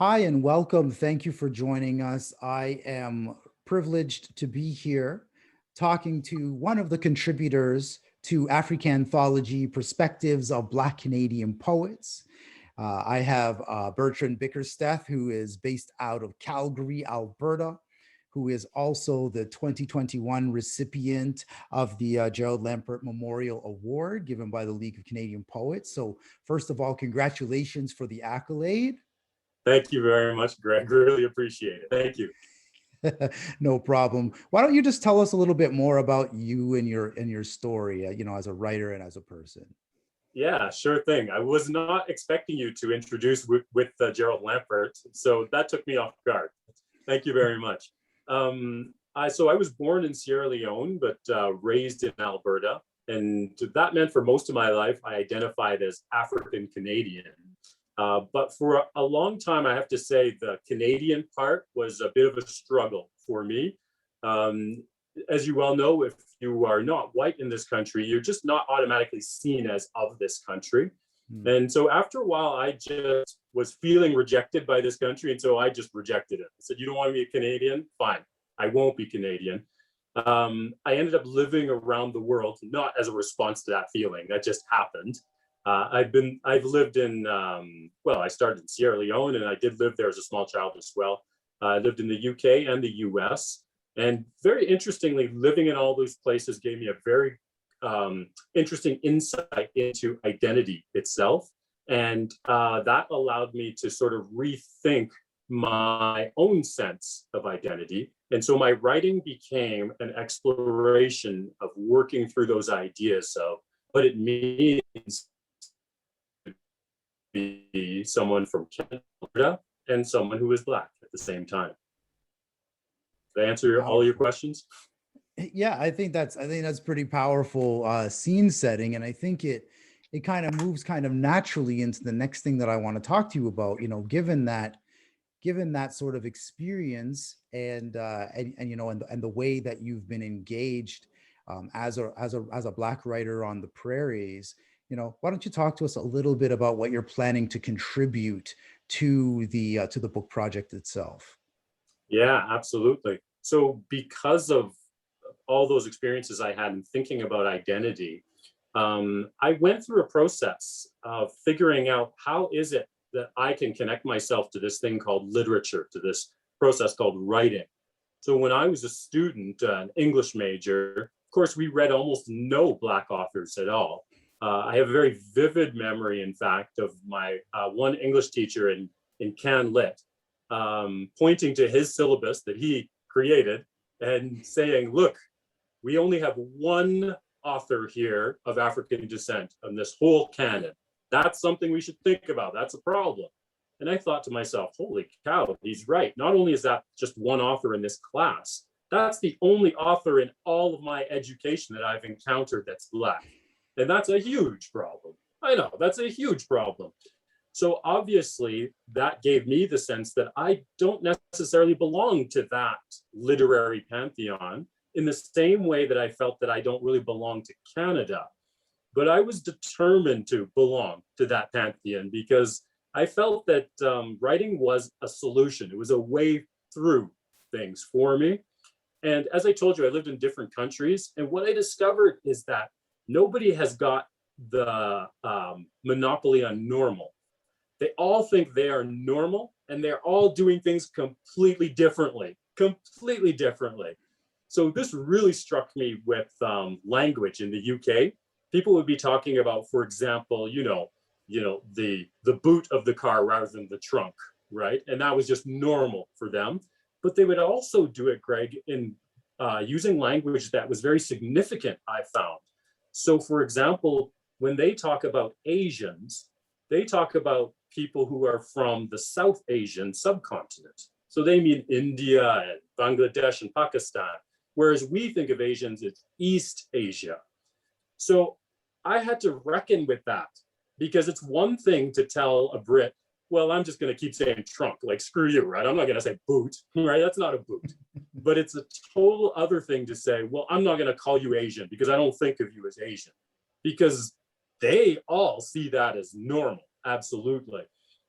Hi and welcome. Thank you for joining us. I am privileged to be here talking to one of the contributors to AfriCANthology, Perspectives of Black Canadian Poets. I have Bertrand Bickersteth, who is based out of Calgary, Alberta, who is also the 2021 recipient of the Gerald Lampert Memorial Award given by the League of Canadian Poets. So first of all, congratulations for the accolade. Thank you very much, Greg. Really appreciate it. Thank you. No problem. Why don't you just tell us a little bit more about you and your story, as a writer and as a person? Yeah, sure thing. I was not expecting you to introduce with Gerald Lampert, so that took me off guard. Thank you very much. So I was born in Sierra Leone, but raised in Alberta. And that meant for most of my life, I identified as African Canadian. But for a long time, I have to say the Canadian part was a bit of a struggle for me. As you well know, if you are not white in this country, you're just not automatically seen as of this country. And so after a while, I just was feeling rejected by this country. And so I just rejected it. I said, you don't want to be a Canadian? Fine, I won't be Canadian. I ended up living around the world, not as a response to that feeling. That just happened. I've lived in, I started in Sierra Leone, and I did live there as a small child as well. I lived in the UK and the US. And very interestingly, living in all those places gave me a very interesting insight into identity itself. And that allowed me to sort of rethink my own sense of identity. And so my writing became an exploration of working through those ideas of what it means to be someone from Canada and someone who is Black at the same time. Did I answer all your questions? Yeah, I think that's pretty powerful scene setting, and I think it kind of moves kind of naturally into the next thing that I want to talk to you about. Given that sort of experience and the way that you've been engaged as a Black writer on the Prairies, why don't you talk to us a little bit about what you're planning to contribute to the book project itself? Yeah, absolutely. So because of all those experiences I had in thinking about identity, I went through a process of figuring out how is it that I can connect myself to this thing called literature, to this process called writing. So when I was a student, an English major, of course, we read almost no Black authors at all. I have a very vivid memory, in fact, of my one English teacher in Can Lit, pointing to his syllabus that he created and saying, look, we only have one author here of African descent on this whole canon. That's something we should think about. That's a problem. And I thought to myself, holy cow, he's right. Not only is that just one author in this class, that's the only author in all of my education that I've encountered that's Black. And that's a huge problem. I know, that's a huge problem. So obviously that gave me the sense that I don't necessarily belong to that literary pantheon in the same way that I felt that I don't really belong to Canada. But I was determined to belong to that pantheon because I felt that writing was a solution. It was a way through things for me. And as I told you, I lived in different countries. And what I discovered is that nobody has got the monopoly on normal. They all think they are normal and they're all doing things completely differently. So this really struck me with language in the UK. People would be talking about, for example, the boot of the car rather than the trunk, right? And that was just normal for them. But they would also do it, Greg, in using language that was very significant, I found. So for example, when they talk about Asians, they talk about people who are from the South Asian subcontinent. So they mean India and Bangladesh and Pakistan, whereas we think of Asians as East Asia. So I had to reckon with that because it's one thing to tell a Brit, well, I'm just going to keep saying trunk, like screw you, right? I'm not going to say boot, right? That's not a boot. But it's a total other thing to say, well, I'm not going to call you Asian because I don't think of you as Asian, because they all see that as normal. Absolutely.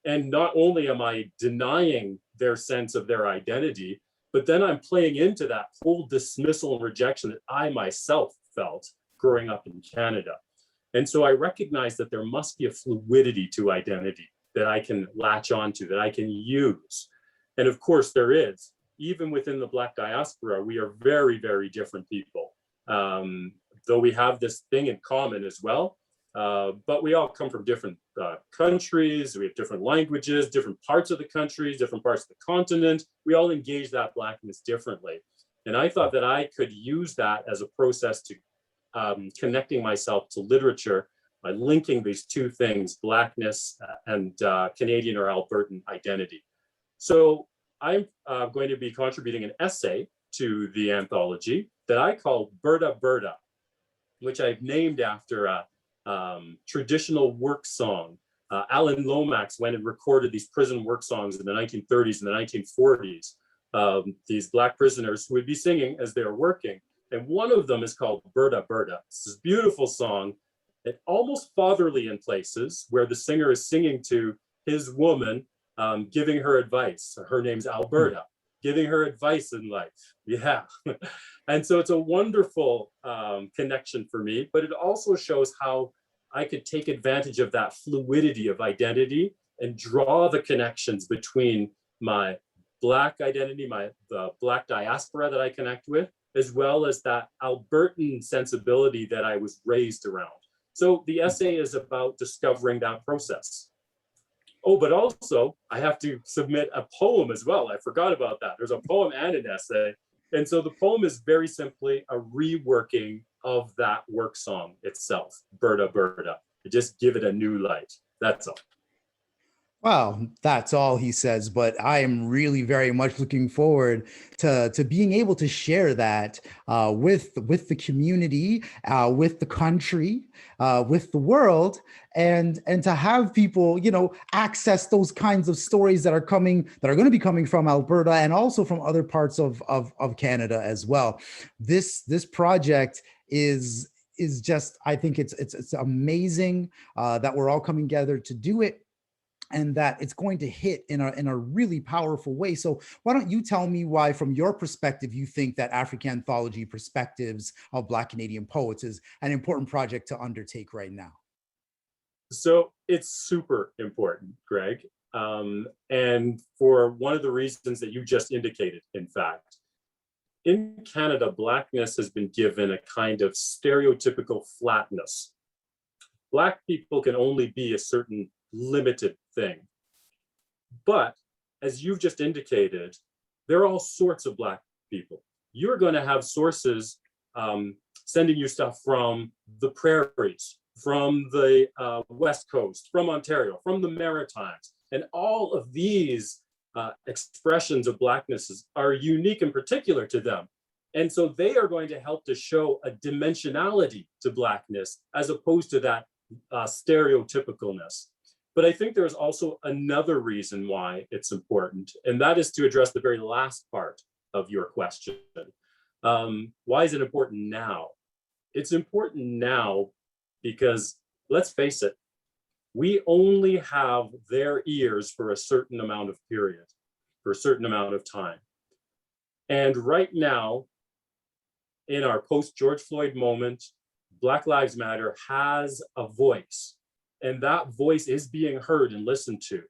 And not only am I denying their sense of their identity, but then I'm playing into that whole dismissal and rejection that I myself felt growing up in Canada. And so I recognize that there must be a fluidity to identity that I can latch onto, that I can use. And of course there is. Even within the Black diaspora, we are very, very different people. Though we have this thing in common as well, but we all come from different countries, we have different languages, different parts of the countries, different parts of the continent. We all engage that Blackness differently. And I thought that I could use that as a process to connecting myself to literature by linking these two things, Blackness and Canadian or Albertan identity. So I'm going to be contributing an essay to the anthology that I call Berta Berta, which I've named after a traditional work song. Alan Lomax went and recorded these prison work songs in the 1930s and the 1940s. These Black prisoners who would be singing as they were working. And one of them is called Berta Berta. It's this beautiful song, and almost fatherly in places, where the singer is singing to his woman, giving her advice. Her name's Alberta, giving her advice in life. Yeah. And so it's a wonderful connection for me, but it also shows how I could take advantage of that fluidity of identity and draw the connections between my Black identity, the Black diaspora that I connect with, as well as that Albertan sensibility that I was raised around. So the essay is about discovering that process. Oh, but also I have to submit a poem as well. I forgot about that. There's a poem and an essay. And so the poem is very simply a reworking of that work song itself, Berta Berta, to just give it a new light. That's all. Well, that's all he says, but I am really very much looking forward to being able to share that with the community, with the country, with the world, and to have people, you know, access those kinds of stories that are going to be coming from Alberta and also from other parts of Canada as well. This project is just, I think it's amazing that we're all coming together to do it, and that it's going to hit in a really powerful way. So why don't you tell me why, from your perspective, you think that AfriCANthology Perspectives of Black Canadian Poets is an important project to undertake right now? So it's super important, Greg. And for one of the reasons that you just indicated, in fact. In Canada, Blackness has been given a kind of stereotypical flatness. Black people can only be a certain limited thing. But as you've just indicated, there are all sorts of Black people. You're going to have sources sending you stuff from the Prairies, from the West Coast, from Ontario, from the Maritimes. And all of these expressions of Blacknesses are unique and particular to them. And so they are going to help to show a dimensionality to Blackness as opposed to that stereotypicalness. But I think there's also another reason why it's important, and that is to address the very last part of your question. Why is it important now? It's important now because, let's face it, we only have their ears for a certain amount of period, for a certain amount of time. And right now, in our post-George Floyd moment, Black Lives Matter has a voice. And that voice is being heard and listened to.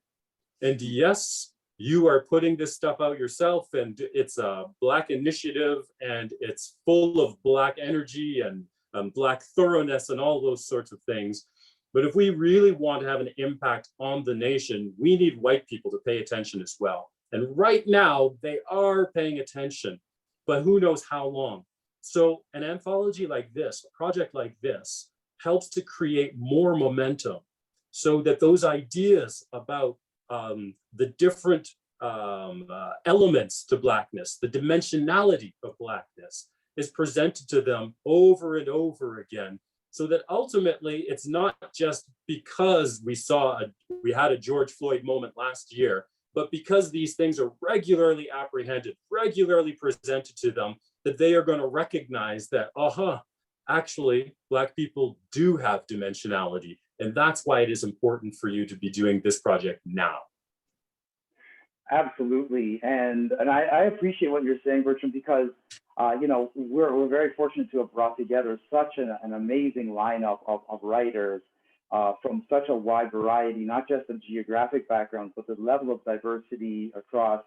And yes, you are putting this stuff out yourself, and it's a Black initiative, and it's full of Black energy and Black thoroughness and all those sorts of things. But if we really want to have an impact on the nation, we need white people to pay attention as well. And right now, they are paying attention, but who knows how long. So an anthology like this, a project like this, helps to create more momentum so that those ideas about the different elements to Blackness, the dimensionality of Blackness, is presented to them over and over again, so that ultimately it's not just because we had a George Floyd moment last year, but because these things are regularly apprehended, regularly presented to them, that they are going to recognize that, actually, Black people do have dimensionality. And that's why it is important for you to be doing this project now. Absolutely, and I appreciate what you're saying, Bertrand, because you know, we're very fortunate to have brought together such an amazing lineup of writers from such a wide variety, not just of geographic backgrounds, but the level of diversity across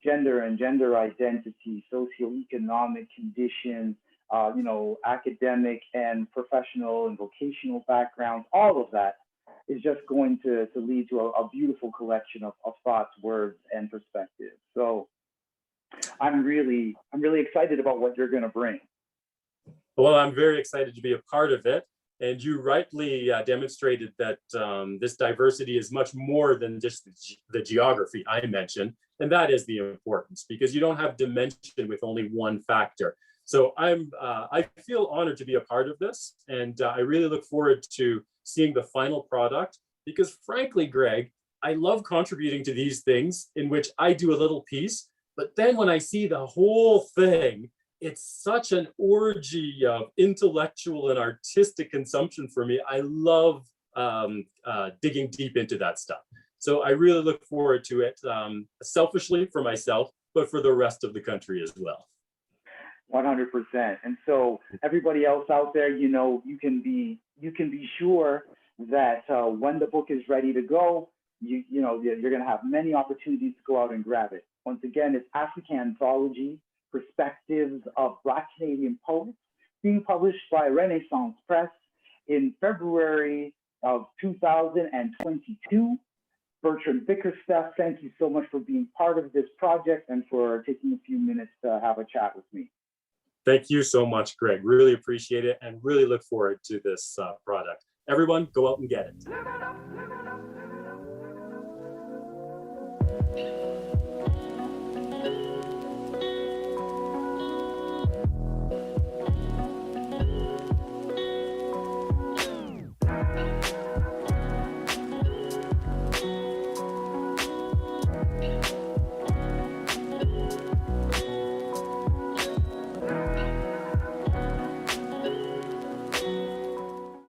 gender and gender identity, socioeconomic conditions, you know, academic and professional and vocational backgrounds. All of that is just going to lead to a beautiful collection of thoughts, words, and perspectives. So I'm really excited about what you're going to bring. Well, I'm very excited to be a part of it. And you rightly demonstrated that this diversity is much more than just the geography I mentioned. And that is the importance, because you don't have dimension with only one factor. So I feel honored to be a part of this. And I really look forward to seeing the final product, because frankly, Greg, I love contributing to these things in which I do a little piece, but then when I see the whole thing, it's such an orgy of intellectual and artistic consumption for me. I love digging deep into that stuff. So I really look forward to it, selfishly for myself, but for the rest of the country as well. 100%. And so everybody else out there, you know, you can be sure that when the book is ready to go, you know, you're going to have many opportunities to go out and grab it. Once again, it's AfriCANthology, Perspectives of Black Canadian Poets, being published by Renaissance Press in February of 2022. Bertrand Bickersteth, thank you so much for being part of this project and for taking a few minutes to have a chat with me. Thank you so much, Greg. Really appreciate it and really look forward to this product. Everyone, go out and get it.